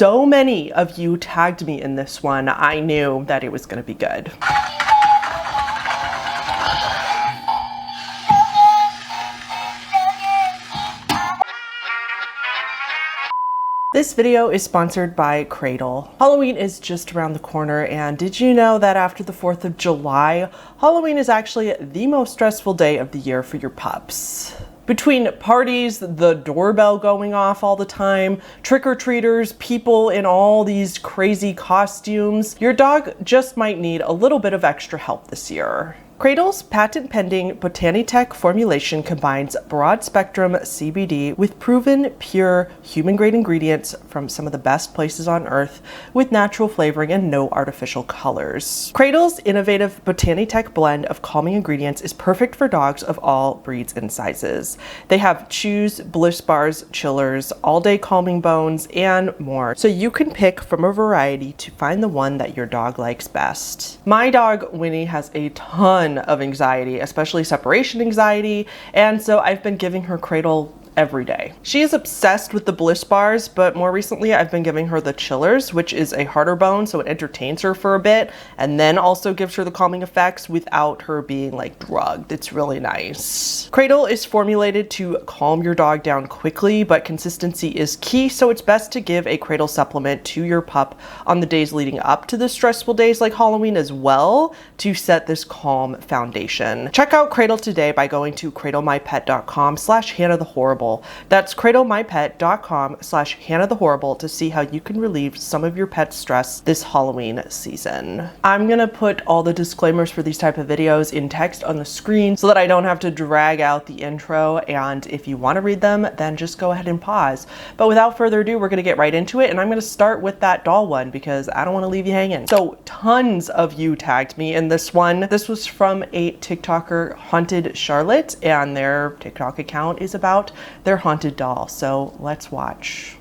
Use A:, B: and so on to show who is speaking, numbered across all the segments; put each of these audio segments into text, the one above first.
A: so many of you tagged me in this one, I knew that it was gonna be good. This video is sponsored by Cradle. Halloween is just around the corner, and did you know that after the 4th of July, Halloween is actually the most stressful day of the year for your pups? Between parties, the doorbell going off all the time, trick-or-treaters, people in all these crazy costumes, your dog just might need a little bit of extra help this year. Cradle's patent-pending Botanitech formulation combines broad-spectrum CBD with proven, pure, human-grade ingredients from some of the best places on Earth with natural flavoring and no artificial colors. Cradle's innovative Botanitech blend of calming ingredients is perfect for dogs of all breeds and sizes. They have chews, bliss bars, chillers, all-day calming bones, and more, so you can pick from a variety to find the one that your dog likes best. My dog, Winnie, has a ton of anxiety, especially separation anxiety, and so I've been giving her Cradle every day. She is obsessed with the bliss bars, but more recently I've been giving her the chillers, which is a harder bone, so it entertains her for a bit and then also gives her the calming effects without her being like drugged. It's really nice. Cradle is formulated to calm your dog down quickly, but consistency is key, so it's best to give a Cradle supplement to your pup on the days leading up to the stressful days like Halloween as well to set this calm foundation. Check out Cradle today by going to cradlemypet.com/HannahTheHorrible. That's cradlemypet.com/HannahTheHorrible to see how you can relieve some of your pet's stress this Halloween season. I'm gonna put all the disclaimers for these type of videos in text on the screen so that I don't have to drag out the intro, and if you want to read them, then just go ahead and pause. But without further ado, we're gonna get right into it, and I'm gonna start with that doll one because I don't want to leave you hanging. So tons of you tagged me in this one. This was from a TikToker, Haunted Charlotte, and their TikTok account is about their haunted doll. So let's watch.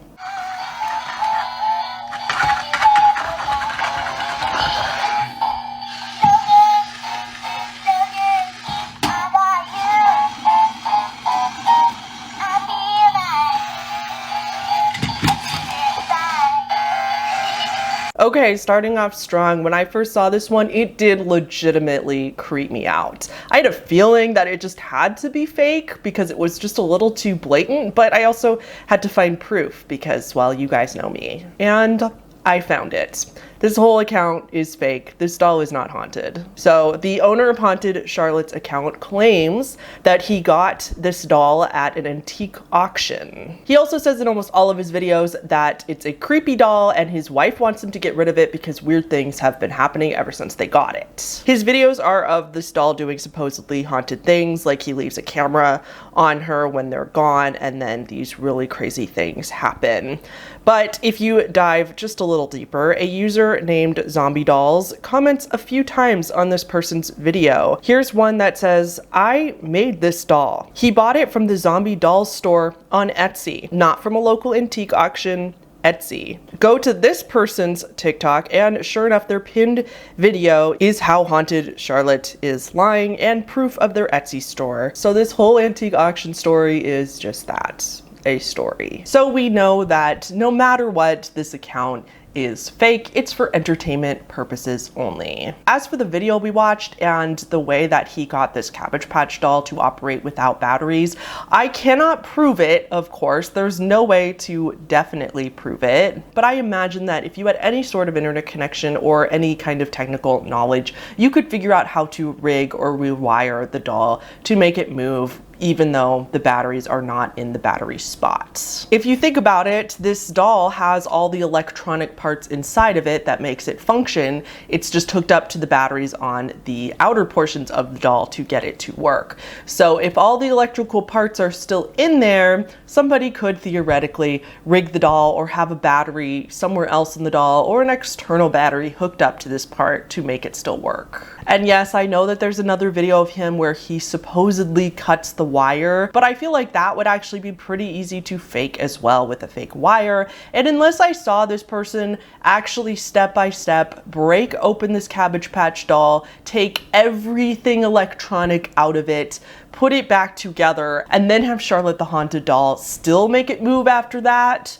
A: Okay, starting off strong. When I first saw this one, it did legitimately creep me out. I had a feeling that it just had to be fake because it was just a little too blatant, but I also had to find proof because, well, you guys know me. And I found it. This whole account is fake. This doll is not haunted. So the owner of Haunted Charlotte's account claims that he got this doll at an antique auction. He also says in almost all of his videos that it's a creepy doll and his wife wants him to get rid of it because weird things have been happening ever since they got it. His videos are of this doll doing supposedly haunted things, like he leaves a camera on her when they're gone and then these really crazy things happen. But if you dive just a little deeper, a user named Zombie Dolls comments a few times on this person's video. Here's one that says, "I made this doll. He bought it from the Zombie Dolls store on Etsy, not from a local antique auction, Etsy." Go to this person's TikTok and sure enough, their pinned video is how Haunted Charlotte is lying and proof of their Etsy store. So this whole antique auction story is just that, a story. So we know that no matter what, this account is fake. It's for entertainment purposes only. As for the video we watched and the way that he got this Cabbage Patch doll to operate without batteries, I cannot prove it, of course. There's no way to definitely prove it, but I imagine that if you had any sort of internet connection or any kind of technical knowledge, you could figure out how to rig or rewire the doll to make it move even though the batteries are not in the battery spots. If you think about it, this doll has all the electronic parts inside of it that makes it function. It's just hooked up to the batteries on the outer portions of the doll to get it to work. So if all the electrical parts are still in there, somebody could theoretically rig the doll or have a battery somewhere else in the doll or an external battery hooked up to this part to make it still work. And yes, I know that there's another video of him where he supposedly cuts the wire, but I feel like that would actually be pretty easy to fake as well with a fake wire. And unless I saw this person actually step by step break open this Cabbage Patch doll, take everything electronic out of it, put it back together, and then have Charlotte the Haunted doll still make it move after that,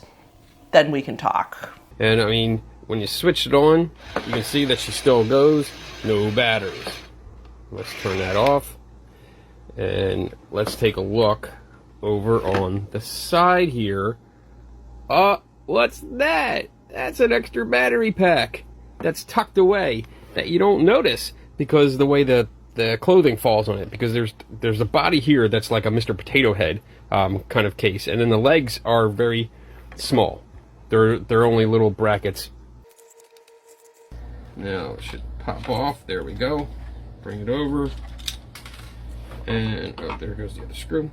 A: then we can talk.
B: And I mean, when you switch it on, you can see that she still goes. No batteries. Let's turn that off. And let's take a look over on the side here. What's that? That's an extra battery pack that's tucked away that you don't notice because the way the clothing falls on it, because there's a body here that's like a Mr. Potato Head kind of case, and then the legs are very small. They're only little brackets. Now it should pop off. There we go. Bring it over. And oh, there goes the other screw.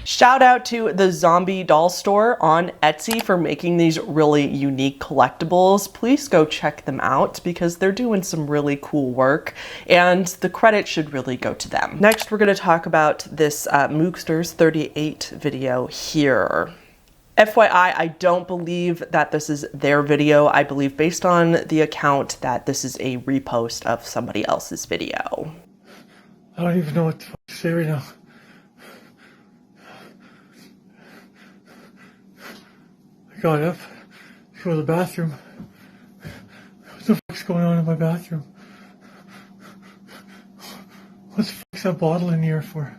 A: Shout out to the Zombie Doll Store on Etsy for making these really unique collectibles. Please go check them out because they're doing some really cool work and the credit should really go to them. Next, we're going to talk about this Mooksters 38 video here. FYI, I don't believe that this is their video. I believe based on the account that this is a repost of somebody else's video.
C: I don't even know what to say right now. I got up to go to the bathroom. What the fuck's going on in my bathroom? What the fuck's that bottle in here for?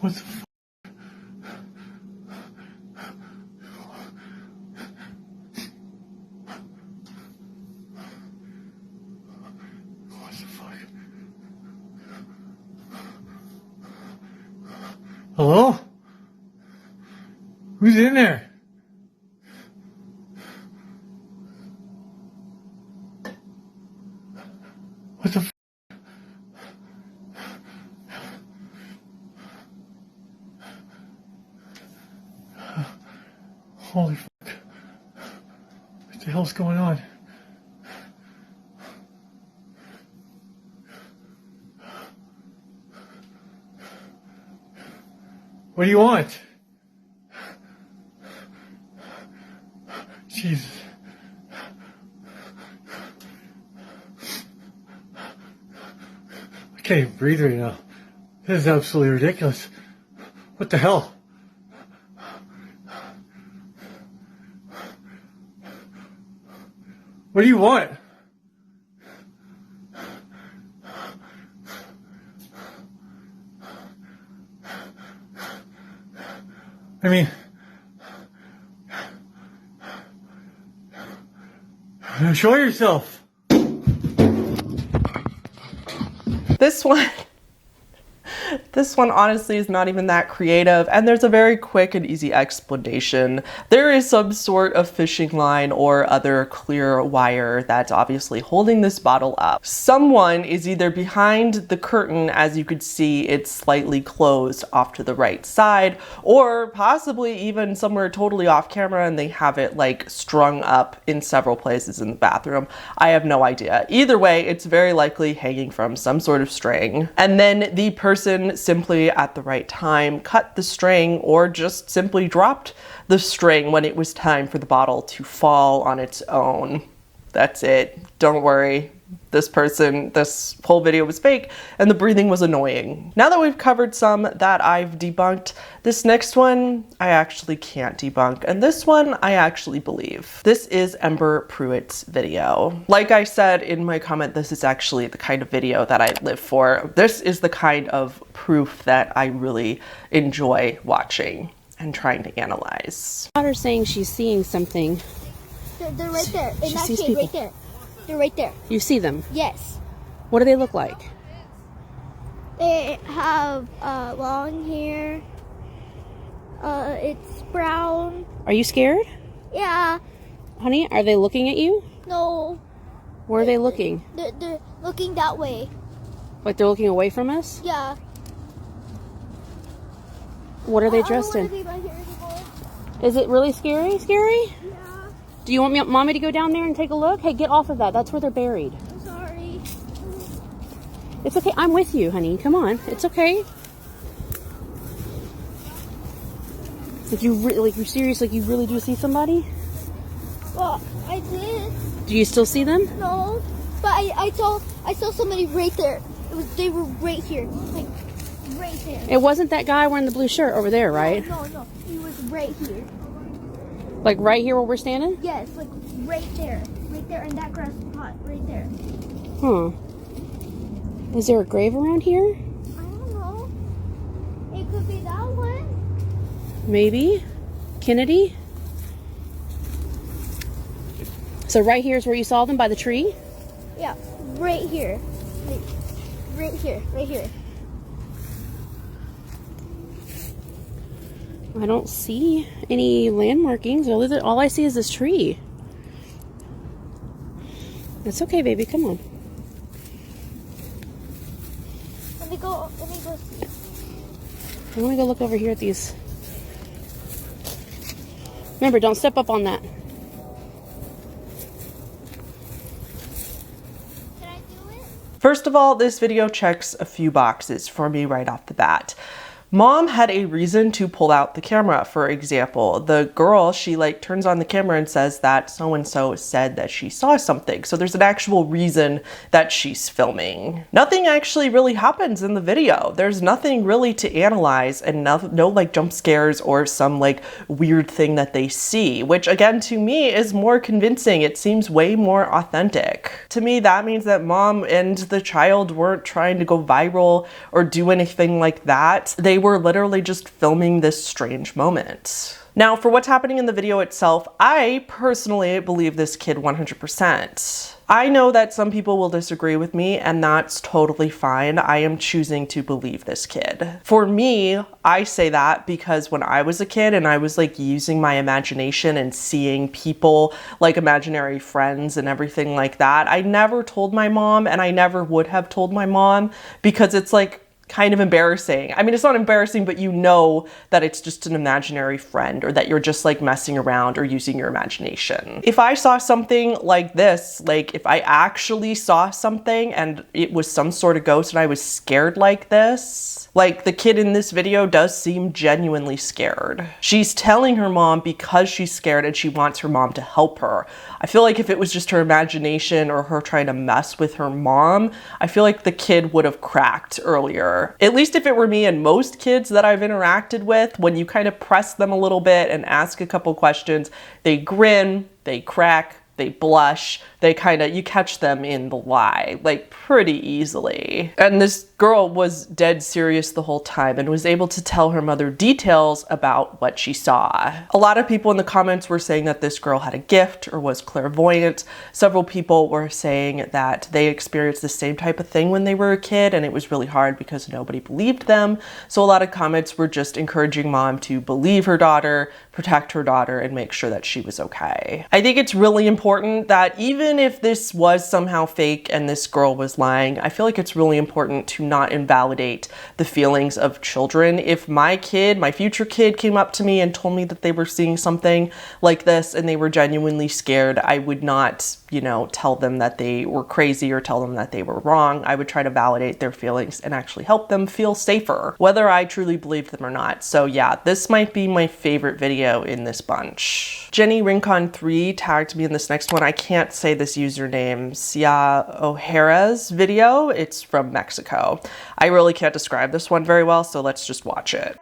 C: What the fuck? What the fuck? Hello? Who's in there? What the f? Holy fuck. What the hell's going on? What do you want? Jesus. I can't even breathe right now. This is absolutely ridiculous. What the hell? What do you want? I mean, show yourself.
A: This one honestly is not even that creative, and there's a very quick and easy explanation. There is some sort of fishing line or other clear wire that's obviously holding this bottle up. Someone is either behind the curtain, as you could see it's slightly closed off to the right side, or possibly even somewhere totally off camera and they have it like strung up in several places in the bathroom. I have no idea. Either way, it's very likely hanging from some sort of string. And then the person simply at the right time cut the string or just simply dropped the string when it was time for the bottle to fall on its own. That's it. Don't worry. This whole video was fake and the breathing was annoying. Now that we've covered some that I've debunked, this next one I actually can't debunk, and this one I actually believe. This is Ember Pruitt's video. Like I said in my comment, this is actually the kind of video that I live for. This is the kind of proof that I really enjoy watching and trying to analyze.
D: My daughter's saying she's seeing something.
E: They're right there. In that cave, right there. They're right there.
D: You see them?
E: Yes.
D: What do they look like?
E: They have long hair. It's brown.
D: Are you scared?
E: Yeah.
D: Honey, are they looking at you?
E: No.
D: Where are they looking?
E: They're looking that way.
D: Like they're looking away from us?
E: Yeah.
D: What are they dressed in?
E: I don't want to be right here anymore.
D: Is it really scary? Scary?
E: Yeah.
D: Do you want mommy to go down there and take a look? Hey, get off of that. That's where they're buried.
E: I'm sorry.
D: It's okay. I'm with you, honey. Come on. It's okay. Like you're serious? Like you really do see somebody?
E: Well, I did.
D: Do you still see them?
E: No. But I saw somebody right there. They were right here. Like right there.
D: It wasn't that guy wearing the blue shirt over there, right?
E: No. He was right here.
D: Like right here where we're standing?
E: Yes, like right there in that grass spot, right there.
D: Huh. Is there a grave around here?
E: I don't know. It could be that one.
D: Maybe. Kennedy? So right here is where you saw them, by the tree?
E: Yeah, right here. Right here, right here.
D: I don't see any landmarkings. All I see is this tree. It's okay, baby. Come on.
E: Let me go see.
D: I want to go look over here at these. Remember, don't step up on that.
E: Can I do it?
A: First of all, this video checks a few boxes for me right off the bat. Mom had a reason to pull out the camera. For example, the girl, she like turns on the camera and says that so-and-so said that she saw something. So there's an actual reason that she's filming. Nothing actually really happens in the video. There's nothing really to analyze, and no like jump scares or some like weird thing that they see, which again to me is more convincing. It seems way more authentic. To me, that means that mom and the child weren't trying to go viral or do anything like that. They were literally just filming this strange moment. Now, for what's happening in the video itself, I personally believe this kid 100%. I know that some people will disagree with me, and that's totally fine. I am choosing to believe this kid. For me, I say that because when I was a kid and I was like using my imagination and seeing people like imaginary friends and everything like that, I never told my mom, and I never would have told my mom, because it's like kind of embarrassing. I mean, it's not embarrassing, but you know that it's just an imaginary friend, or that you're just like messing around or using your imagination. If I saw something like this, like if I actually saw something and it was some sort of ghost and I was scared like this, like the kid in this video does seem genuinely scared. She's telling her mom because she's scared and she wants her mom to help her. I feel like if it was just her imagination or her trying to mess with her mom, I feel like the kid would have cracked earlier. At least if it were me, and most kids that I've interacted with, when you kind of press them a little bit and ask a couple questions, they grin, they crack, they blush, they kind of, you catch them in the lie, like pretty easily. And this girl was dead serious the whole time and was able to tell her mother details about what she saw. A lot of people in the comments were saying that this girl had a gift or was clairvoyant. Several people were saying that they experienced the same type of thing when they were a kid, and it was really hard because nobody believed them. So a lot of comments were just encouraging mom to believe her daughter, protect her daughter, and make sure that she was okay. I think it's really important that even if this was somehow fake and this girl was lying, I feel like it's really important to not invalidate the feelings of children. If my kid, my future kid, came up to me and told me that they were seeing something like this and they were genuinely scared, I would not, you know, tell them that they were crazy or tell them that they were wrong. I would try to validate their feelings and actually help them feel safer, whether I truly believed them or not. So yeah, this might be my favorite video in this bunch. Jenny Rincon3 tagged me in this next one. I can't say this username. Sia O'Hara's video. It's from Mexico. I really can't describe this one very well, so let's just watch it.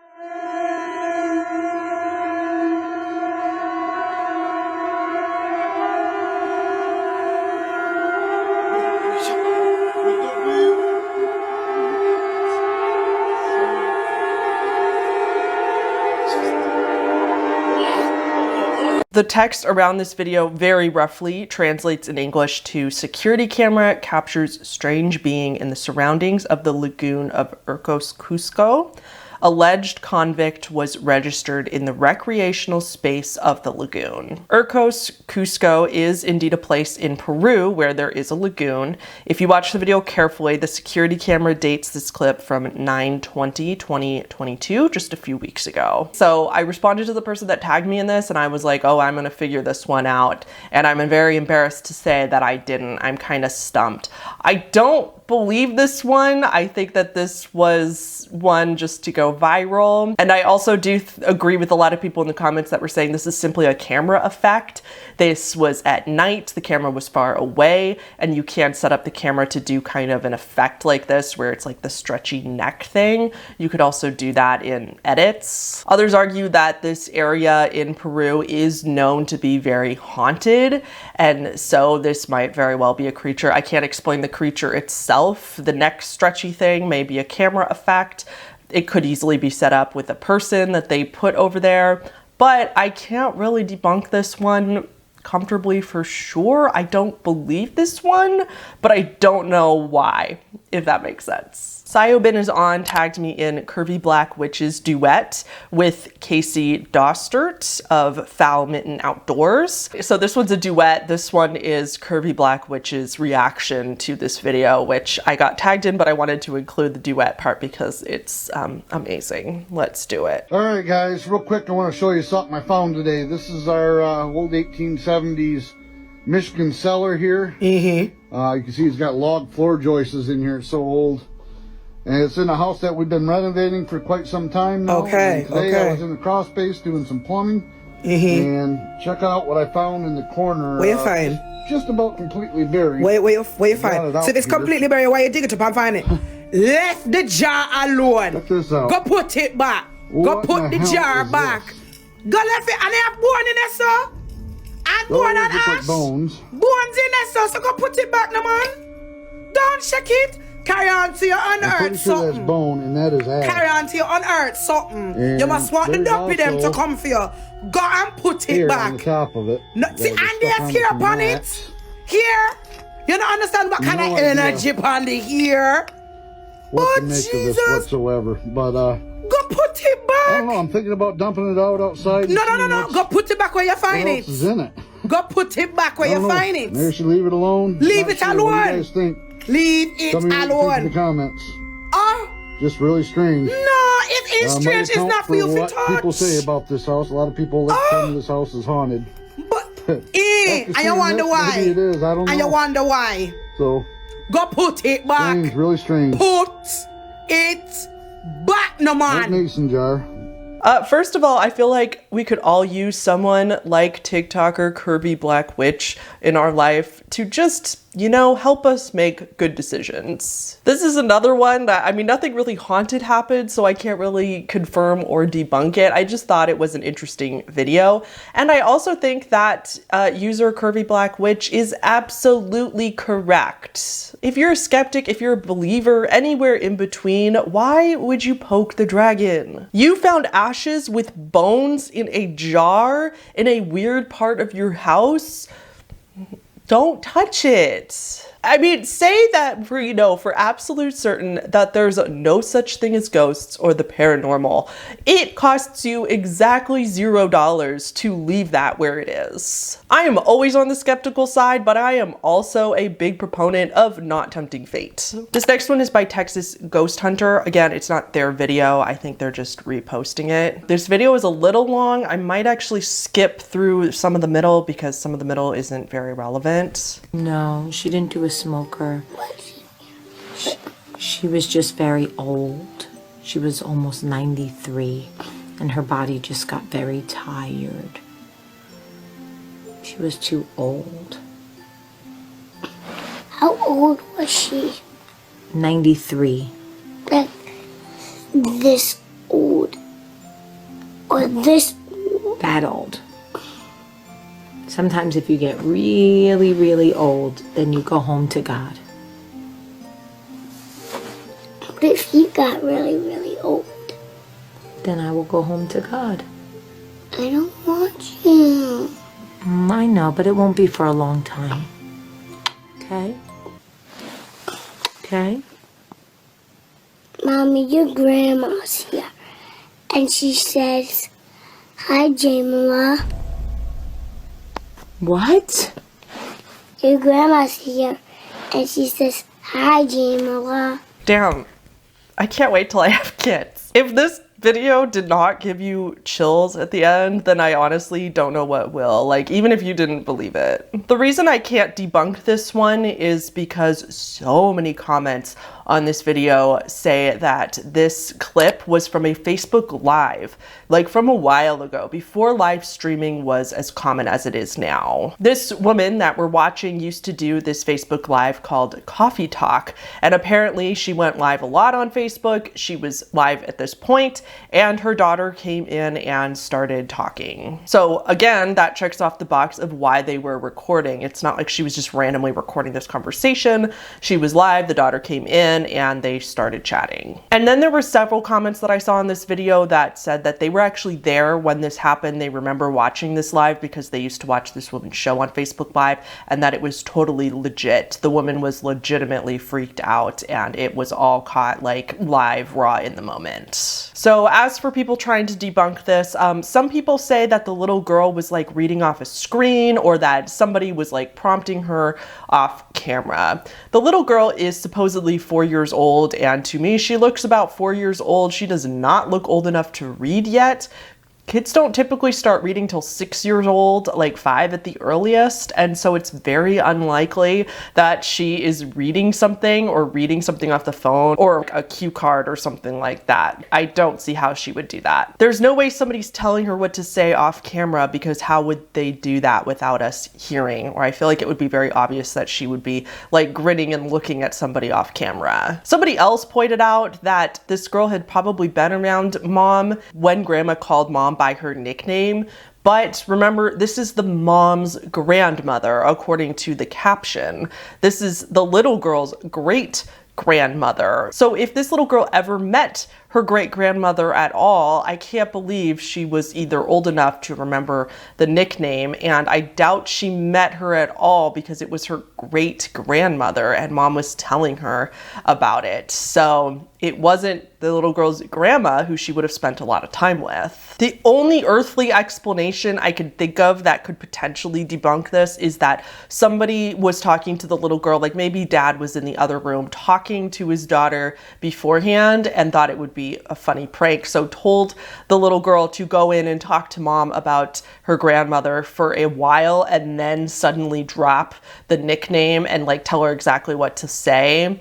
A: The text around this video very roughly translates in English to: security camera captures strange being in the surroundings of the lagoon of Urcos, Cusco. Alleged convict was registered in the recreational space of the lagoon. Urcos, Cusco is indeed a place in Peru where there is a lagoon. If you watch the video carefully, the security camera dates this clip from 9/20/2022, just a few weeks ago. So I responded to the person that tagged me in this, and I was like, oh, I'm gonna figure this one out. And I'm very embarrassed to say that I didn't. I'm kind of stumped. I don't believe this one. I think that this was one just to go viral. And I also do agree with a lot of people in the comments that were saying this is simply a camera effect. This was at night, the camera was far away, and you can set up the camera to do kind of an effect like this where it's like the stretchy neck thing. You could also do that in edits. Others argue that this area in Peru is known to be very haunted, and so this might very well be a creature. I can't explain the creature itself. The neck stretchy thing may be a camera effect. It could easily be set up with a person that they put over there, but I can't really debunk this one comfortably for sure. I don't believe this one, but I don't know why, if that makes sense. Sayobin is on, tagged me in Curvy Black Witches duet with Casey Dostert of Foul Mitten Outdoors. So this one's a duet. This one is Curvy Black Witches reaction to this video, which I got tagged in, but I wanted to include the duet part because it's amazing. Let's do it.
F: All right, guys, real quick, I want to show you something I found today. This is our old 1870s Michigan cellar here. You can see it's got log floor joists in here. It's so old. And it's in a house that we've been renovating for quite some time now.
G: Okay,
F: and today I was in the crawl space doing some plumbing. And check out what I found in the corner.
G: Where you find?
F: Just about completely buried.
G: Where you find? So if it's completely buried, why you dig it up and find it? Left the jar alone.
F: Check this out.
G: Go put it back. Go put the jar back. Go left it, and they have bone in there, sir. And bone and ash.
F: Bones
G: in there, sir. So go put it back, no man. Don't shake it. Carry on to your unearth something.
F: That's bone, and that is ash.
G: Carry on to your unearth something.
F: And
G: you must want the dumpy them to come for you. Go and put it back.
F: On the top of it.
G: No, see, and there's hair upon it. Here. You don't understand what kind of energy upon the hair.
F: What to make of this whatsoever. But
G: go put it back.
F: I don't know, I'm thinking about dumping it out outside.
G: No. Go put it back where you find it.
F: What else is in it?
G: Go put it back where you find it.
F: Maybe we should leave it alone.
G: Leave it alone.
F: What do you guys think?
G: Leave it
F: Tell me what you think
G: alone.
F: in the comments.
G: Oh.
F: Just really strange.
G: No, it is strange. It's not for you to touch.
F: People say about this house. A lot of people tell me this house is haunted.
G: But, and you wonder why.
F: Maybe it is. I don't know.
G: And you wonder why.
F: So.
G: Go put it back.
F: Strange, really strange.
G: Put it back, no man.
F: Mason jar.
A: First of all, I feel like we could all use someone like TikToker Curvy Black Witch in our life to just, you know, help us make good decisions. This is another one that, I mean, nothing really haunted happened, so I can't really confirm or debunk it. I just thought it was an interesting video. And I also think that user Curvy Black Witch is absolutely correct. If you're a skeptic, if you're a believer, anywhere in between, why would you poke the dragon? You found ashes with bones in a jar in a weird part of your house? Don't touch it. I mean, say that for, you know, for absolute certain that there's no such thing as ghosts or the paranormal. It costs you exactly $0 to leave that where it is. I am always on the skeptical side, but I am also a big proponent of not tempting fate. This next one is by Texas Ghost Hunter. Again, it's not their video. I think they're just reposting it. This video is a little long. I might actually skip through some of the middle because some of the middle isn't very relevant.
H: No, she didn't do a smoker. She was just very old. She was almost 93, and her body just got very tired. She was too old.
E: How old was she?
H: 93.
E: Like this old? Or this old?
H: That old. Sometimes if you get really, really old, then you go home to God.
E: What if you got really, really old?
H: Then I will go home to God.
E: I don't want you.
H: I know, but it won't be for a long time. Okay? Okay?
E: Mommy, your grandma's here. And she says, "Hi, Jamila."
H: What?
E: Your grandma's here, and she says, "Hi, Jamila."
A: Damn, I can't wait till I have kids. If this video did not give you chills at the end, then I honestly don't know what will. Like, even if you didn't believe it. The reason I can't debunk this one is because so many comments on this video say that this clip was from a Facebook Live, like from a while ago, before live streaming was as common as it is now. This woman that we're watching used to do this Facebook Live called Coffee Talk, and apparently she went live a lot on Facebook. She was live at this point, and her daughter came in and started talking. So again, that checks off the box of why they were recording. It's not like she was just randomly recording this conversation. She was live, the daughter came in, and they started chatting. And then there were several comments that I saw in this video that said that they were actually there when this happened. They remember watching this live because they used to watch this woman's show on Facebook Live, and that it was totally legit. The woman was legitimately freaked out, and it was all caught like live, raw in the moment. So as for people trying to debunk this, some people say that the little girl was like reading off a screen, or that somebody was like prompting her off camera. The little girl is supposedly 4 years old, and to me she looks about 4 years old. She does not look old enough to read yet. Kids don't typically start reading till 6 years old, like 5 at the earliest, and so it's very unlikely that she is reading something or reading something off the phone or a cue card or something like that. I don't see how she would do that. There's no way somebody's telling her what to say off camera, because how would they do that without us hearing? Or I feel like it would be very obvious that she would be like grinning and looking at somebody off camera. Somebody else pointed out that this girl had probably been around mom when grandma called mom by her nickname, but remember, this is the mom's grandmother, according to the caption. This is the little girl's great grandmother. So if this little girl ever met her great grandmother at all, I can't believe she was either old enough to remember the nickname, and I doubt she met her at all because it was her great grandmother and mom was telling her about it. So it wasn't the little girl's grandma who she would have spent a lot of time with. The only earthly explanation I could think of that could potentially debunk this is that somebody was talking to the little girl, like maybe dad was in the other room talking to his daughter beforehand and thought it would be a funny prank, so told the little girl to go in and talk to mom about her grandmother for a while and then suddenly drop the nickname and like tell her exactly what to say.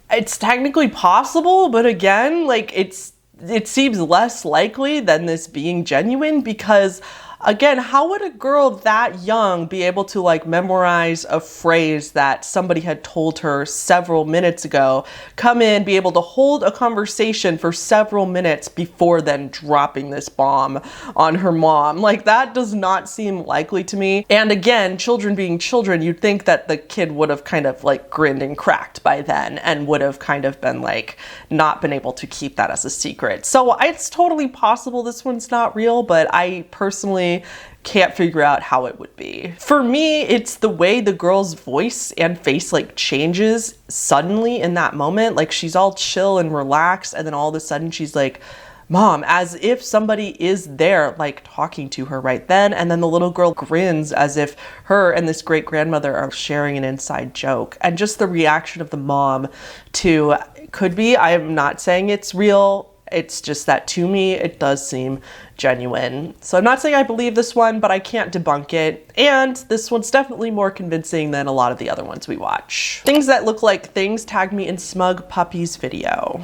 A: It's technically possible, but again, like it seems less likely than this being genuine, because again, how would a girl that young be able to like memorize a phrase that somebody had told her several minutes ago, come in, be able to hold a conversation for several minutes before then dropping this bomb on her mom? Like, that does not seem likely to me. And again, children being children, you'd think that the kid would have kind of like grinned and cracked by then and would have kind of been like not been able to keep that as a secret. So it's totally possible this one's not real, but I personally can't figure out how it would be. For me, it's the way the girl's voice and face like changes suddenly in that moment. Like, she's all chill and relaxed, and then all of a sudden she's like, Mom, as if somebody is there like talking to her right then, and then the little girl grins as if her and this great grandmother are sharing an inside joke. And just the reaction of the mom to, could be, I am not saying it's real, it's just that to me, it does seem genuine. So I'm not saying I believe this one, but I can't debunk it. And this one's definitely more convincing than a lot of the other ones we watch. Things that look like things tag me in Smug Puppy's video.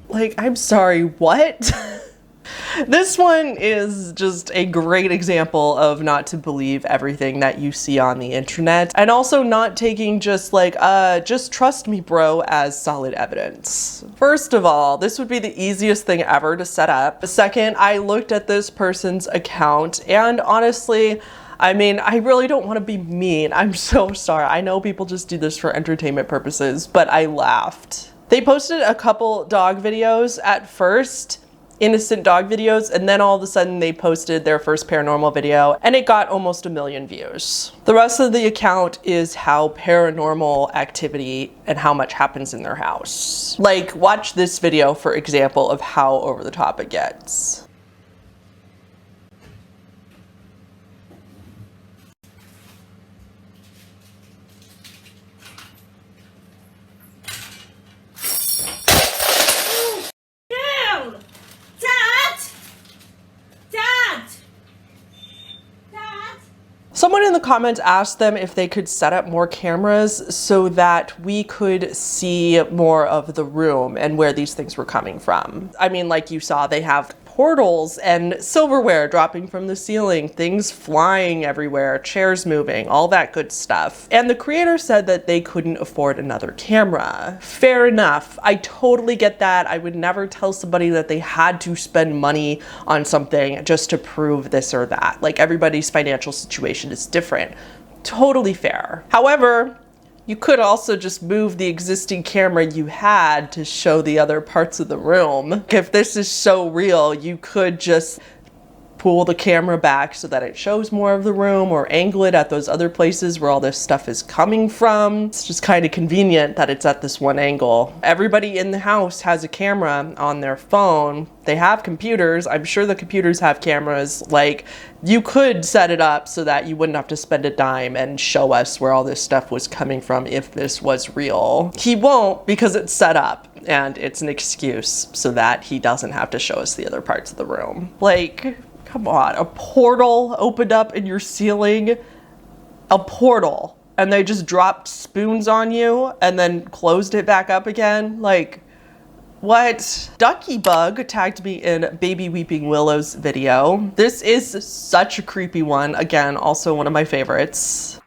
A: Like, I'm sorry, what? This one is just a great example of not to believe everything that you see on the internet, and also not taking just like, just trust me bro as solid evidence. First of all, this would be the easiest thing ever to set up. Second, I looked at this person's account, and honestly, I mean, I really don't want to be mean. I'm so sorry. I know people just do this for entertainment purposes, but I laughed. They posted a couple dog videos at first, innocent dog videos, and then all of a sudden they posted their first paranormal video and it got almost 1 million views. The rest of the account is how paranormal activity and how much happens in their house. Like, watch this video for example of how over the top it gets. Someone in the comments asked them if they could set up more cameras so that we could see more of the room and where these things were coming from. I mean, like you saw, they have portals and silverware dropping from the ceiling, things flying everywhere, chairs moving, all that good stuff. And the creator said that they couldn't afford another camera. Fair enough. I totally get that. I would never tell somebody that they had to spend money on something just to prove this or that. Like, everybody's financial situation is different. Totally fair. However, you could also just move the existing camera you had to show the other parts of the room. If this is so real, you could just pull the camera back so that it shows more of the room, or angle it at those other places where all this stuff is coming from. It's just kind of convenient that it's at this one angle. Everybody in the house has a camera on their phone. They have computers. I'm sure the computers have cameras. Like, you could set it up so that you wouldn't have to spend a dime and show us where all this stuff was coming from if this was real. He won't, because it's set up and it's an excuse so that he doesn't have to show us the other parts of the room. Like, come on, a portal opened up in your ceiling, a portal, and they just dropped spoons on you and then closed it back up again? Like, what? Ducky Bug tagged me in Baby Weeping Willow's video. This is such a creepy one. Again, also one of my favorites.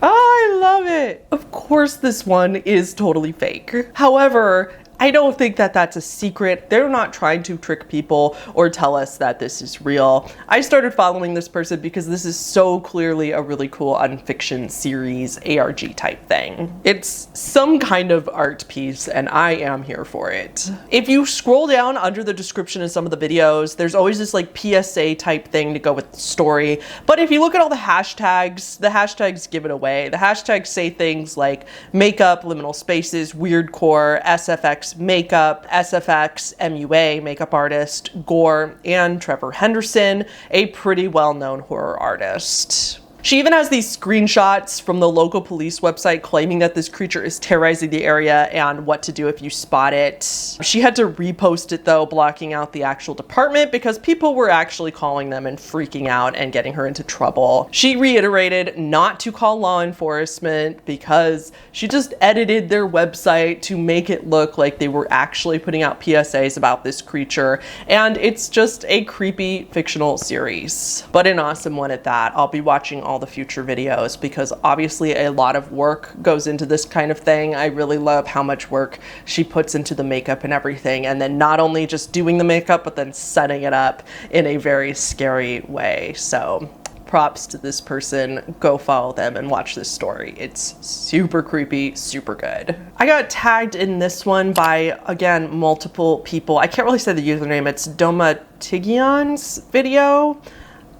A: I love it. Of course this one is totally fake. However, I don't think that that's a secret. They're not trying to trick people or tell us that this is real. I started following this person because this is so clearly a really cool unfiction series ARG type thing. It's some kind of art piece and I am here for it. If you scroll down under the description of some of the videos, there's always this like PSA type thing to go with the story. But if you look at all the hashtags give it away. The hashtags say things like makeup, liminal spaces, weirdcore, SFX makeup, SFX, MUA, makeup artist, gore, and Trevor Henderson, a pretty well-known horror artist. She even has these screenshots from the local police website claiming that this creature is terrorizing the area and what to do if you spot it. She had to repost it though, blocking out the actual department because people were actually calling them and freaking out and getting her into trouble. She reiterated not to call law enforcement because she just edited their website to make it look like they were actually putting out PSAs about this creature, and it's just a creepy fictional series, but an awesome one at that. I'll be watching all the future videos because obviously a lot of work goes into this kind of thing. I really love how much work she puts into the makeup and everything, and then not only just doing the makeup but then setting it up in a very scary way. So props to this person. Go follow them and watch this story. It's super creepy, super good. I got tagged in this one by, again, multiple people. I can't really say the username. It's Domatigion's video.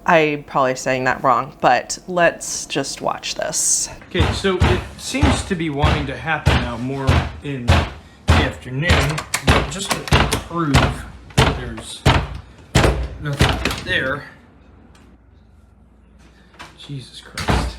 A: I'm probably saying that wrong, but let's just watch this.
I: Okay, so it seems to be wanting to happen now more in the afternoon, but just to prove that there's nothing there. Jesus Christ.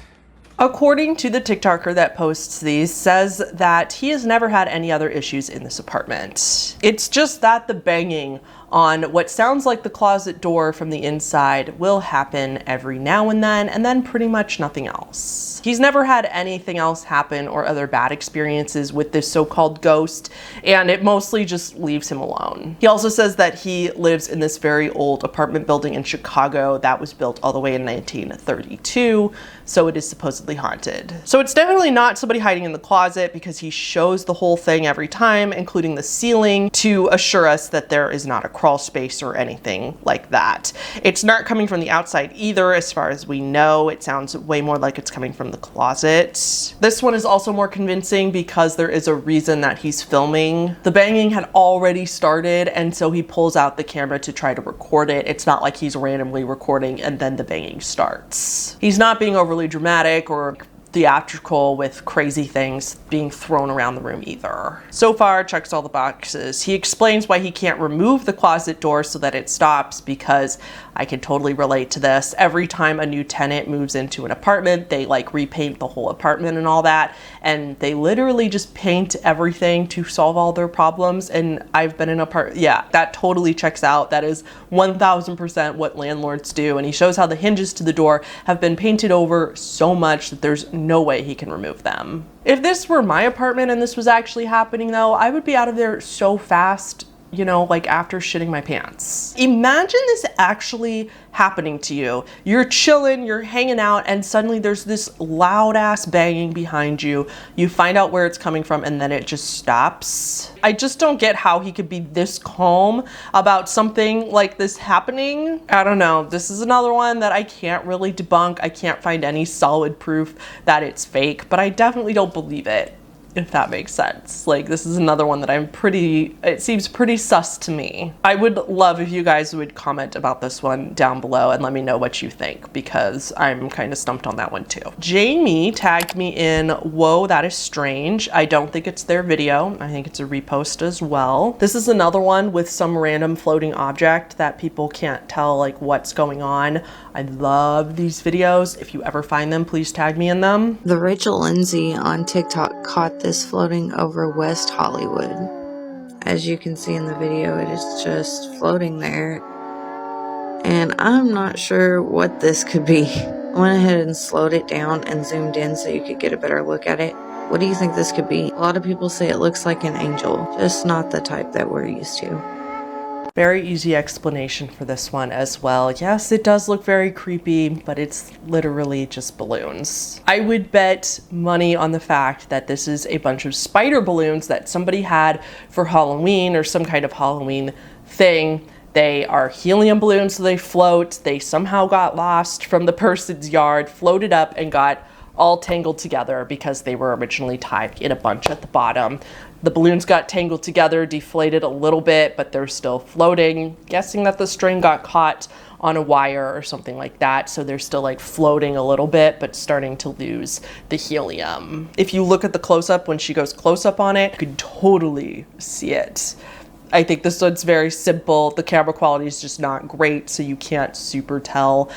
A: According to the TikToker that posts these, says that he has never had any other issues in this apartment. It's just that the banging on what sounds like the closet door from the inside will happen every now and then pretty much nothing else. He's never had anything else happen or other bad experiences with this so-called ghost, and it mostly just leaves him alone. He also says that he lives in this very old apartment building in Chicago that was built all the way in 1932, so it is supposedly haunted. So it's definitely not somebody hiding in the closet, because he shows the whole thing every time, including the ceiling, to assure us that there is not a crawl space or anything like that. It's not coming from the outside either, as far as we know. It sounds way more like it's coming from the closet. This one is also more convincing because there is a reason that he's filming. The banging had already started, and so he pulls out the camera to try to record it. It's not like he's randomly recording and then the banging starts. He's not being overly dramatic or theatrical with crazy things being thrown around the room either. So far, checks all the boxes. He explains why he can't remove the closet door so that it stops, because I can totally relate to this. Every time a new tenant moves into an apartment, they like repaint the whole apartment and all that, and they literally just paint everything to solve all their problems. And I've been in yeah, that totally checks out. That is 1000% what landlords do. And he shows how the hinges to the door have been painted over so much that there's no way he can remove them. If this were my apartment and this was actually happening though, I would be out of there so fast, you know, like after shitting my pants. Imagine this actually happening to you. You're chilling, you're hanging out, and suddenly there's this loud ass banging behind you. You find out where it's coming from and then it just stops. I just don't get how he could be this calm about something like this happening. I don't know. This is another one that I can't really debunk. I can't find any solid proof that it's fake, but I definitely don't believe it, if that makes sense. Like, this is another one that it seems pretty sus to me. I would love if you guys would comment about this one down below and let me know what you think, because I'm kind of stumped on that one too. Jamie tagged me in, whoa, that is strange. I don't think it's their video. I think it's a repost as well. This is another one with some random floating object that people can't tell like what's going on. I love these videos. If you ever find them, please tag me in them.
H: The Rachel Lindsay on TikTok caught this floating over West Hollywood. As you can see in the video, it is just floating there. And I'm not sure what this could be. I went ahead and slowed it down and zoomed in so you could get a better look at it. What do you think this could be? A lot of people say it looks like an angel, just not the type that we're used to.
A: Very easy explanation for this one as well. Yes, it does look very creepy, but it's literally just balloons. I would bet money on the fact that this is a bunch of spider balloons that somebody had for Halloween or some kind of Halloween thing. They are helium balloons, so they float. They somehow got lost from the person's yard, floated up, and got all tangled together because they were originally tied in a bunch at the bottom. The balloons got tangled together, deflated a little bit, but they're still floating. Guessing that the string got caught on a wire or something like that, so they're still like floating a little bit, but starting to lose the helium. If you look at the close-up, when she goes close-up on it, you can totally see it. I think this one's very simple. The camera quality is just not great, so you can't super tell,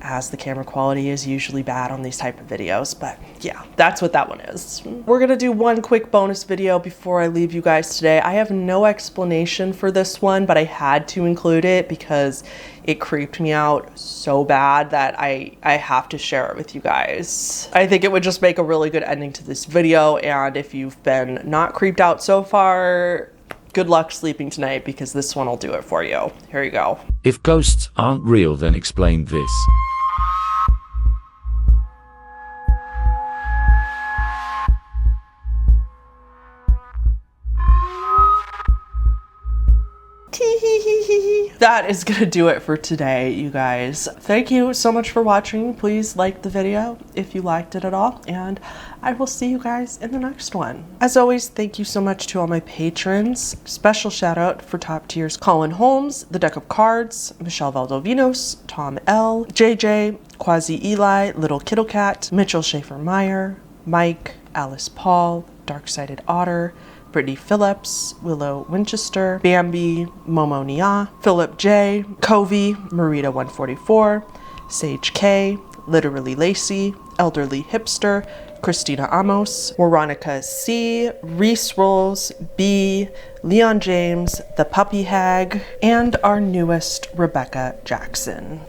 A: as the camera quality is usually bad on these type of videos. But yeah, that's what that one is. We're gonna do one quick bonus video before I leave you guys today. I have no explanation for this one, but I had to include it because it creeped me out so bad that I have to share it with you guys. I think it would just make a really good ending to this video, and if you've been not creeped out so far, good luck sleeping tonight, because this one will do it for you. Here you go.
J: If ghosts aren't real, then explain this.
A: That is gonna do it for today, you guys. Thank you so much for watching. Please like the video if you liked it at all, and I will see you guys in the next one. As always, thank you so much to all my patrons. Special shout out for top tiers: Colin Holmes, The Deck of Cards, Michelle Valdovinos, Tom L, JJ, Quasi Eli, Little Kittle Cat, Mitchell Schaefer Meyer, Mike, Alice Paul, Dark-Sided Otter, Brittany Phillips, Willow Winchester, Bambi, Momo Nia, Philip J, Covey, Marita 144, Sage K, Literally Lacey, Elderly Hipster, Christina Amos, Veronica C, Reese Rolls, B, Leon James, The Puppy Hag, and our newest Rebecca Jackson.